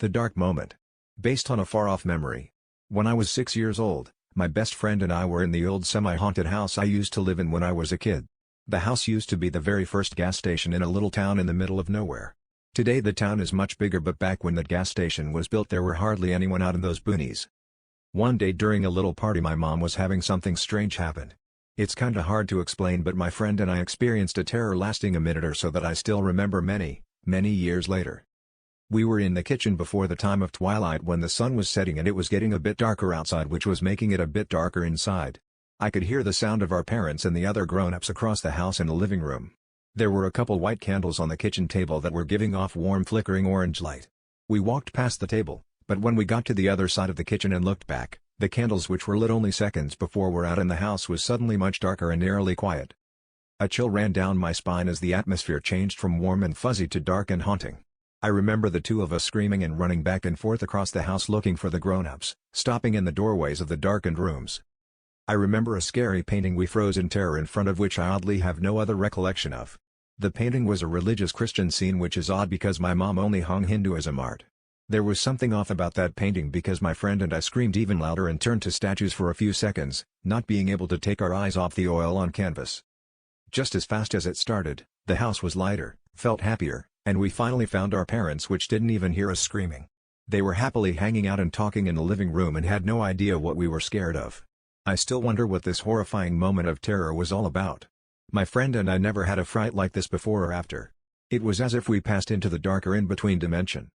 The Dark Moment. Based on a far-off memory. When I was 6 years old, my best friend and I were in the old semi-haunted house I used to live in when I was a kid. The house used to be the very first gas station in a little town in the middle of nowhere. Today the town is much bigger, but back when that gas station was built there were hardly anyone out in those boonies. One day during a little party my mom was having something strange happen. It's kinda hard to explain, but my friend and I experienced a terror lasting a minute or so that I still remember many, many years later. We were in the kitchen before the time of twilight when the sun was setting and it was getting a bit darker outside, which was making it a bit darker inside. I could hear the sound of our parents and the other grown-ups across the house in the living room. There were a couple white candles on the kitchen table that were giving off warm flickering orange light. We walked past the table, but when we got to the other side of the kitchen and looked back, the candles which were lit only seconds before were out and the house was suddenly much darker and eerily quiet. A chill ran down my spine as the atmosphere changed from warm and fuzzy to dark and haunting. I remember the two of us screaming and running back and forth across the house looking for the grown-ups, stopping in the doorways of the darkened rooms. I remember a scary painting we froze in terror in front of, which I oddly have no other recollection of. The painting was a religious Christian scene, which is odd because my mom only hung Hinduism art. There was something off about that painting because my friend and I screamed even louder and turned to statues for a few seconds, not being able to take our eyes off the oil on canvas. Just as fast as it started, the house was lighter, felt happier, and we finally found our parents, which didn't even hear us screaming. They were happily hanging out and talking in the living room and had no idea what we were scared of. I still wonder what this horrifying moment of terror was all about. My friend and I never had a fright like this before or after. It was as if we passed into the darker in-between dimension.